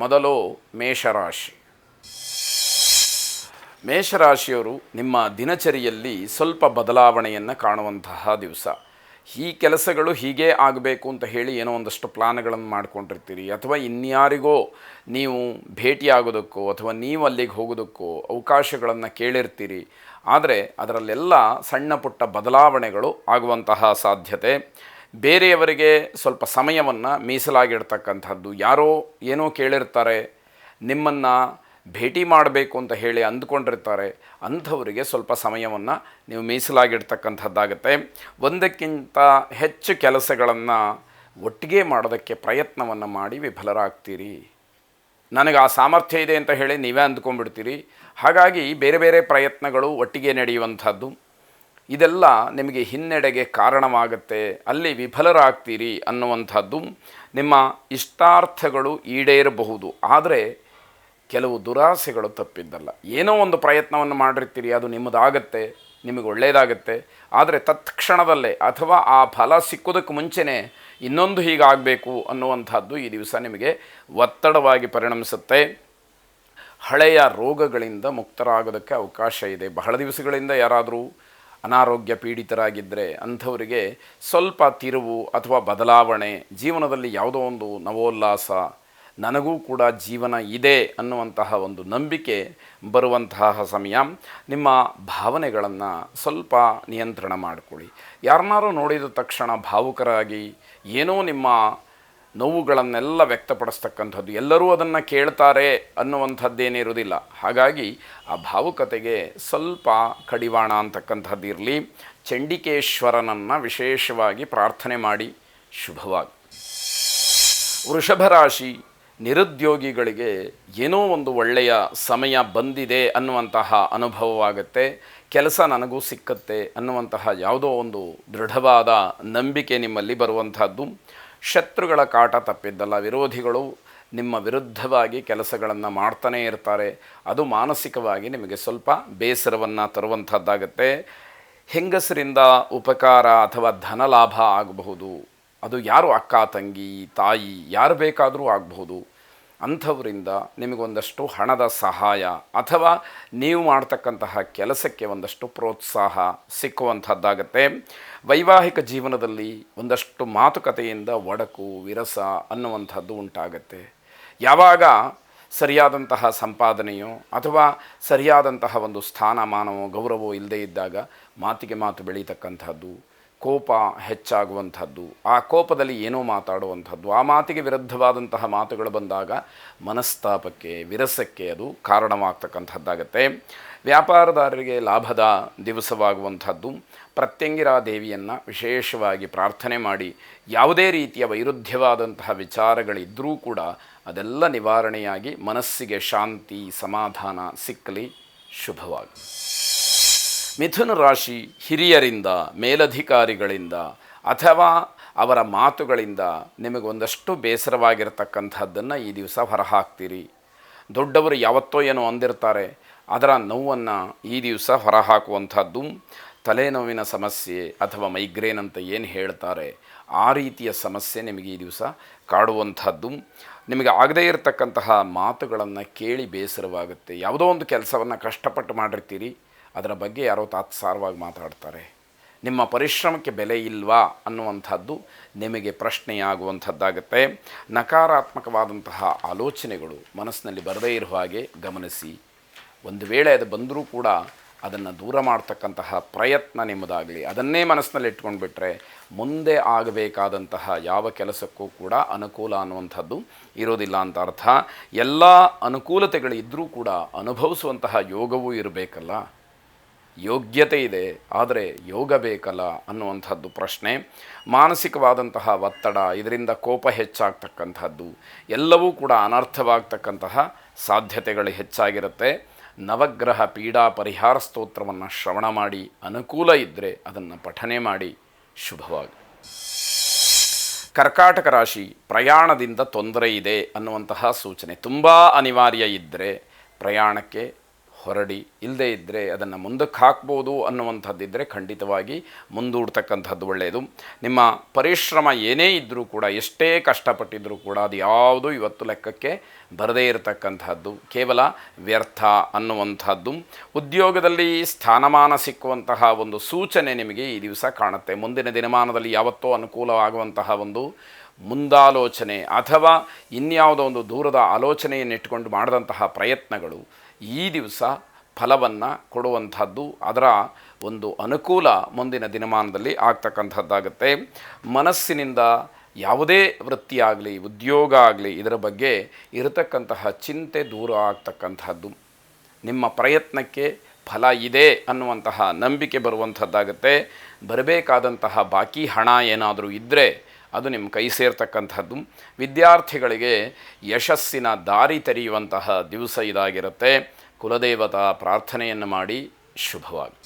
ಮೊದಲು ಮೇಷರಾಶಿ. ಮೇಷರಾಶಿಯವರು ನಿಮ್ಮ ದಿನಚರಿಯಲ್ಲಿ ಸ್ವಲ್ಪ ಬದಲಾವಣೆಯನ್ನು ಕಾಣುವಂತಹ ದಿವಸ. ಈ ಕೆಲಸಗಳು ಹೀಗೆ ಆಗಬೇಕು ಅಂತ ಹೇಳಿ ಏನೋ ಒಂದಷ್ಟು ಪ್ಲಾನ್ಗಳನ್ನು ಮಾಡ್ಕೊಂಡಿರ್ತೀರಿ, ಅಥವಾ ಇನ್ಯಾರಿಗೋ ನೀವು ಭೇಟಿಯಾಗೋದಕ್ಕೋ ಅಥವಾ ನೀವು ಅಲ್ಲಿಗೆ ಹೋಗೋದಕ್ಕೋ ಅವಕಾಶಗಳನ್ನು ಕೇಳಿರ್ತೀರಿ. ಆದರೆ ಅದರಲ್ಲೆಲ್ಲ ಸಣ್ಣ ಪುಟ್ಟ ಬದಲಾವಣೆಗಳು ಆಗುವಂತಹ ಸಾಧ್ಯತೆ. ಬೇರೆಯವರಿಗೆ ಸ್ವಲ್ಪ ಸಮಯವನ್ನು ಮೀಸಲಾಗಿಡ್ತಕ್ಕಂಥದ್ದು. ಯಾರೋ ಏನೋ ಕೇಳಿರ್ತಾರೆ, ನಿಮ್ಮನ್ನು ಭೇಟಿ ಮಾಡಬೇಕು ಅಂತ ಹೇಳಿ ಅಂದ್ಕೊಂಡಿರ್ತಾರೆ, ಅಂಥವರಿಗೆ ಸ್ವಲ್ಪ ಸಮಯವನ್ನು ನೀವು ಮೀಸಲಾಗಿಡ್ತಕ್ಕಂಥದ್ದಾಗತ್ತೆ. ಒಂದಕ್ಕಿಂತ ಹೆಚ್ಚು ಕೆಲಸಗಳನ್ನು ಒಟ್ಟಿಗೆ ಮಾಡೋದಕ್ಕೆ ಪ್ರಯತ್ನವನ್ನು ಮಾಡಿ ವಿಫಲರಾಗ್ತೀರಿ. ನನಗೆ ಆ ಸಾಮರ್ಥ್ಯ ಇದೆ ಅಂತ ಹೇಳಿ ನೀವೇ ಅಂದ್ಕೊಂಡ್ಬಿಡ್ತೀರಿ. ಹಾಗಾಗಿ ಬೇರೆ ಬೇರೆ ಪ್ರಯತ್ನಗಳು ಒಟ್ಟಿಗೆ ನಡೆಯುವಂಥದ್ದು. ಇದೆಲ್ಲ ನಿಮಗೆ ಹಿನ್ನಡೆಗೆ ಕಾರಣವಾಗುತ್ತೆ, ಅಲ್ಲಿ ವಿಫಲರಾಗ್ತೀರಿ ಅನ್ನುವಂಥದ್ದು. ನಿಮ್ಮ ಇಷ್ಟಾರ್ಥಗಳು ಈಡೇರಬಹುದು, ಆದರೆ ಕೆಲವು ದುರಾಸೆಗಳು ತಪ್ಪಿದ್ದಲ್ಲ. ಏನೋ ಒಂದು ಪ್ರಯತ್ನವನ್ನು ಮಾಡಿರ್ತೀರಿ, ಅದು ನಿಮ್ಮದಾಗತ್ತೆ, ನಿಮಗೆ ಒಳ್ಳೆಯದಾಗತ್ತೆ. ಆದರೆ ತತ್ಕ್ಷಣದಲ್ಲೇ ಅಥವಾ ಆ ಫಲ ಸಿಕ್ಕೋದಕ್ಕೆ ಮುಂಚೆನೇ ಇನ್ನೊಂದು ಹೀಗಾಗಬೇಕು ಅನ್ನುವಂಥದ್ದು ಈ ದಿವಸ ನಿಮಗೆ ಒತ್ತಡವಾಗಿ ಪರಿಣಮಿಸುತ್ತೆ. ಹಳೆಯ ರೋಗಗಳಿಂದ ಮುಕ್ತರಾಗೋದಕ್ಕೆ ಅವಕಾಶ ಇದೆ. ಬಹಳ ದಿವಸಗಳಿಂದ ಯಾರಾದರೂ ಅನಾರೋಗ್ಯ ಪೀಡಿತರಾಗಿದ್ದರೆ ಅಂಥವರಿಗೆ ಸ್ವಲ್ಪ ತಿರುವು ಅಥವಾ ಬದಲಾವಣೆ, ಜೀವನದಲ್ಲಿ ಯಾವುದೋ ಒಂದು ನವೋಲ್ಲಾಸ, ನನಗೂ ಕೂಡ ಜೀವನ ಇದೆ ಅನ್ನುವಂತಹ ಒಂದು ನಂಬಿಕೆ ಬರುವಂತಹ ಸಮಯ. ನಿಮ್ಮ ಭಾವನೆಗಳನ್ನು ಸ್ವಲ್ಪ ನಿಯಂತ್ರಣ ಮಾಡಿಕೊಳ್ಳಿ. ಯಾರನ್ನಾರು ನೋಡಿದ ತಕ್ಷಣ ಭಾವುಕರಾಗಿ ಏನೋ ನಿಮ್ಮ ನೋವುಗಳನ್ನೆಲ್ಲ ವ್ಯಕ್ತಪಡಿಸ್ತಕ್ಕಂಥದ್ದು, ಎಲ್ಲರೂ ಅದನ್ನು ಕೇಳ್ತಾರೆ ಅನ್ನುವಂಥದ್ದೇನಿರುವುದಿಲ್ಲ. ಹಾಗಾಗಿ ಆ ಭಾವುಕತೆಗೆ ಸ್ವಲ್ಪ ಕಡಿವಾಣ ಅಂತಕ್ಕಂಥದ್ದು ಇರಲಿ. ಚಂಡಿಕೇಶ್ವರನನ್ನು ವಿಶೇಷವಾಗಿ ಪ್ರಾರ್ಥನೆ ಮಾಡಿ ಶುಭವಾಗಿ. ವೃಷಭ ರಾಶಿ, ನಿರುದ್ಯೋಗಿಗಳಿಗೆ ಏನೋ ಒಂದು ಒಳ್ಳೆಯ ಸಮಯ ಬಂದಿದೆ ಅನ್ನುವಂತಹ ಅನುಭವವಾಗುತ್ತೆ. ಕೆಲಸ ನನಗೂ ಸಿಕ್ಕತ್ತೆ ಅನ್ನುವಂತಹ ಯಾವುದೋ ಒಂದು ದೃಢವಾದ ನಂಬಿಕೆ ನಿಮ್ಮಲ್ಲಿ ಬರುವಂಥದ್ದು. ಶತ್ರುಗಳ ಕಾಟ ತಪ್ಪಿದ್ದಲ್ಲ. ವಿರೋಧಿಗಳು ನಿಮ್ಮ ವಿರುದ್ಧವಾಗಿ ಕೆಲಸಗಳನ್ನು ಮಾಡ್ತಾನೇ ಇರ್ತಾರೆ. ಅದು ಮಾನಸಿಕವಾಗಿ ನಿಮಗೆ ಸ್ವಲ್ಪ ಬೇಸರವನ್ನು ತರುವಂಥದ್ದಾಗತ್ತೆ. ಹೆಂಗಸರಿಂದ ಉಪಕಾರ ಅಥವಾ ಧನಲಾಭ ಆಗಬಹುದು. ಅದು ಯಾರು, ಅಕ್ಕ, ತಂಗಿ, ತಾಯಿ, ಯಾರು ಬೇಕಾದರೂ ಆಗಬಹುದು. ಅಂಥವರಿಂದ ನಿಮಗೊಂದಷ್ಟು ಹಣದ ಸಹಾಯ ಅಥವಾ ನೀವು ಮಾಡ್ತಕ್ಕಂತಹ ಕೆಲಸಕ್ಕೆ ಒಂದಷ್ಟು ಪ್ರೋತ್ಸಾಹ ಸಿಕ್ಕುವಂಥದ್ದಾಗತ್ತೆ. ವೈವಾಹಿಕ ಜೀವನದಲ್ಲಿ ಒಂದಷ್ಟು ಮಾತುಕತೆಯಿಂದ ಒಡಕು, ವಿರಸ ಅನ್ನುವಂಥದ್ದು ಉಂಟಾಗತ್ತೆ. ಯಾವಾಗ ಸರಿಯಾದಂತಹ ಸಂಪಾದನೆಯೋ ಅಥವಾ ಸರಿಯಾದಂತಹ ಒಂದು ಸ್ಥಾನಮಾನವೋ ಗೌರವವೋ ಇಲ್ಲದೇ ಇದ್ದಾಗ ಮಾತಿಗೆ ಮಾತು ಬೆಳೀತಕ್ಕಂಥದ್ದು, ಕೋಪ ಹೆಚ್ಚಾಗುವಂಥದ್ದು, ಆ ಕೋಪದಲ್ಲಿ ಏನೋ ಮಾತಾಡುವಂಥದ್ದು, ಆ ಮಾತಿಗೆ ವಿರುದ್ಧವಾದಂತಹ ಮಾತುಗಳು ಬಂದಾಗ ಮನಸ್ತಾಪಕ್ಕೆ, ವಿರಸಕ್ಕೆ ಅದು ಕಾರಣವಾಗ್ತಕ್ಕಂಥದ್ದಾಗತ್ತೆ. ವ್ಯಾಪಾರದಾರರಿಗೆ ಲಾಭದ ದಿವಸವಾಗುವಂಥದ್ದು. ಪ್ರತ್ಯಂಗಿರಾ ದೇವಿಯನ್ನು ವಿಶೇಷವಾಗಿ ಪ್ರಾರ್ಥನೆ ಮಾಡಿ ಯಾವುದೇ ರೀತಿಯ ವೈರುಧ್ಯವಾದಂತಹ ವಿಚಾರಗಳಿದ್ದರೂ ಕೂಡ ಅದೆಲ್ಲ ನಿವಾರಣೆಯಾಗಿ ಮನಸ್ಸಿಗೆ ಶಾಂತಿ, ಸಮಾಧಾನ ಸಿಕ್ಕಲಿ. ಶುಭವಾಗಿ. ಮಿಥುನ ರಾಶಿ, ಹಿರಿಯರಿಂದ, ಮೇಲಧಿಕಾರಿಗಳಿಂದ ಅಥವಾ ಅವರ ಮಾತುಗಳಿಂದ ನಿಮಗೊಂದಷ್ಟು ಬೇಸರವಾಗಿರ್ತಕ್ಕಂಥದ್ದನ್ನು ಈ ದಿವಸ ಹೊರಹಾಕ್ತೀರಿ. ದೊಡ್ಡವರು ಯಾವತ್ತೋ ಏನೋ ಅಂದಿರ್ತಾರೆ, ಅದರ ನೋವನ್ನು ಈ ದಿವಸ ಹೊರಹಾಕುವಂಥದ್ದು. ತಲೆನೋವಿನ ಸಮಸ್ಯೆ ಅಥವಾ ಮೈಗ್ರೇನ್ ಅಂತ ಏನು ಹೇಳ್ತಾರೆ, ಆ ರೀತಿಯ ಸಮಸ್ಯೆ ನಿಮಗೆ ಈ ದಿವಸ ಕಾಡುವಂಥದ್ದು. ನಿಮಗೆ ಆಗದೇ ಇರತಕ್ಕಂತಹ ಮಾತುಗಳನ್ನು ಕೇಳಿ ಬೇಸರವಾಗುತ್ತೆ. ಯಾವುದೋ ಒಂದು ಕೆಲಸವನ್ನು ಕಷ್ಟಪಟ್ಟು ಮಾಡಿರ್ತೀರಿ, ಅದರ ಬಗ್ಗೆ ಯಾರೋ ತಾತ್ಸಾರವಾಗಿ ಮಾತಾಡ್ತಾರೆ, ನಿಮ್ಮ ಪರಿಶ್ರಮಕ್ಕೆ ಬೆಲೆ ಇಲ್ವಾ ಅನ್ನುವಂಥದ್ದು ನಿಮಗೆ ಪ್ರಶ್ನೆಯಾಗುವಂಥದ್ದಾಗುತ್ತೆ. ನಕಾರಾತ್ಮಕವಾದಂತಹ ಆಲೋಚನೆಗಳು ಮನಸ್ಸಿನಲ್ಲಿ ಬರದೇ ಇರುವ ಹಾಗೆ ಗಮನಿಸಿ. ಒಂದು ವೇಳೆ ಅದು ಬಂದರೂ ಕೂಡ ಅದನ್ನು ದೂರ ಮಾಡ್ತಕ್ಕಂತಹ ಪ್ರಯತ್ನ ನಿಮ್ಮದಾಗಲಿ. ಅದನ್ನೇ ಮನಸ್ಸಿನಲ್ಲಿ ಇಟ್ಕೊಂಡು ಬಿಟ್ಟರೆ ಮುಂದೆ ಆಗಬೇಕಾದಂತಹ ಯಾವ ಕೆಲಸಕ್ಕೂ ಕೂಡ ಅನುಕೂಲ ಅನ್ನುವಂಥದ್ದು ಇರೋದಿಲ್ಲ ಅಂತ ಅರ್ಥ. ಎಲ್ಲ ಅನುಕೂಲತೆಗಳಿದ್ದರೂ ಕೂಡ ಅನುಭವಿಸುವಂತಹ ಯೋಗವೂ ಇರಬೇಕಲ್ಲ. ಯೋಗ್ಯತೆ ಇದೆ, ಆದರೆ ಯೋಗ ಬೇಕಲ್ಲ ಅನ್ನುವಂಥದ್ದು ಪ್ರಶ್ನೆ. ಮಾನಸಿಕವಾದಂತಹ ಒತ್ತಡ, ಇದರಿಂದ ಕೋಪ ಹೆಚ್ಚಾಗ್ತಕ್ಕಂಥದ್ದು, ಎಲ್ಲವೂ ಕೂಡ ಅನರ್ಥವಾಗ್ತಕ್ಕಂತಹ ಸಾಧ್ಯತೆಗಳು ಹೆಚ್ಚಾಗಿರುತ್ತೆ. ನವಗ್ರಹ ಪೀಡಾ ಪರಿಹಾರ ಸ್ತೋತ್ರವನ್ನು ಶ್ರವಣ ಮಾಡಿ, ಅನುಕೂಲ ಇದ್ದರೆ ಅದನ್ನು ಪಠನೆ ಮಾಡಿ. ಶುಭವಾಗಿ. ಕರ್ಕಾಟಕ ರಾಶಿ, ಪ್ರಯಾಣದಿಂದ ತೊಂದರೆ ಇದೆ ಅನ್ನುವಂತಹ ಸೂಚನೆ. ತುಂಬ ಅನಿವಾರ್ಯ ಇದ್ದರೆ ಪ್ರಯಾಣಕ್ಕೆ ಹೊರಡಿ, ಇಲ್ಲದೇ ಇದ್ದರೆ ಅದನ್ನು ಮುಂದಕ್ಕೆ ಹಾಕ್ಬೋದು ಅನ್ನುವಂಥದ್ದಿದ್ದರೆ ಖಂಡಿತವಾಗಿ ಮುಂದೂಡ್ತಕ್ಕಂಥದ್ದು ಒಳ್ಳೆಯದು. ನಿಮ್ಮ ಪರಿಶ್ರಮ ಏನೇ ಇದ್ದರೂ ಕೂಡ, ಎಷ್ಟೇ ಕಷ್ಟಪಟ್ಟಿದ್ದರೂ ಕೂಡ ಅದು ಯಾವುದೂ ಇವತ್ತು ಲೆಕ್ಕಕ್ಕೆ ಬರದೇ ಇರತಕ್ಕಂಥದ್ದು, ಕೇವಲ ವ್ಯರ್ಥ ಅನ್ನುವಂಥದ್ದು. ಉದ್ಯೋಗದಲ್ಲಿ ಸ್ಥಾನಮಾನ ಸಿಕ್ಕುವಂತಹ ಒಂದು ಸೂಚನೆ ನಿಮಗೆ ಈ ದಿವಸ ಕಾಣುತ್ತೆ. ಮುಂದಿನ ದಿನಮಾನದಲ್ಲಿ ಯಾವತ್ತೋ ಅನುಕೂಲವಾಗುವಂತಹ ಒಂದು ಮುಂದಾಲೋಚನೆ ಅಥವಾ ಇನ್ಯಾವುದೋ ಒಂದು ದೂರದ ಆಲೋಚನೆಯನ್ನಿಟ್ಟುಕೊಂಡು ಮಾಡಿದಂತಹ ಪ್ರಯತ್ನಗಳು ಈ ದಿವಸ ಫಲವನ್ನು ಕೊಡುವಂಥದ್ದು, ಅದರ ಒಂದು ಅನುಕೂಲ ಮುಂದಿನ ದಿನಮಾನದಲ್ಲಿ ಆಗ್ತಕ್ಕಂಥದ್ದಾಗುತ್ತೆ. ಮನಸ್ಸಿನಿಂದ ಯಾವುದೇ ವೃತ್ತಿಯಾಗಲಿ, ಉದ್ಯೋಗ ಆಗಲಿ, ಇದರ ಬಗ್ಗೆ ಇರತಕ್ಕಂತಹ ಚಿಂತೆ ದೂರ ಆಗ್ತಕ್ಕಂಥದ್ದು, ನಿಮ್ಮ ಪ್ರಯತ್ನಕ್ಕೆ ಫಲ ಇದೆ ಅನ್ನುವಂತಹ ನಂಬಿಕೆ ಬರುವಂಥದ್ದಾಗುತ್ತೆ. ಬರಬೇಕಾದಂತಹ ಬಾಕಿ ಹಣ ಏನಾದರೂ ಇದ್ದರೆ ಅದು ನಿಮ್ಮ ಕೈ ಸೇರ್ತಕ್ಕಂಥದ್ದು. ವಿದ್ಯಾರ್ಥಿಗಳಿಗೆ ಯಶಸ್ಸಿನ ದಾರಿ ತೆರೆಯುವಂತಹ ದಿವಸ ಇದಾಗಿರುತ್ತೆ. ಕುಲದೇವತಾ ಪ್ರಾರ್ಥನೆಯನ್ನು ಮಾಡಿ ಶುಭವಾಗಿ.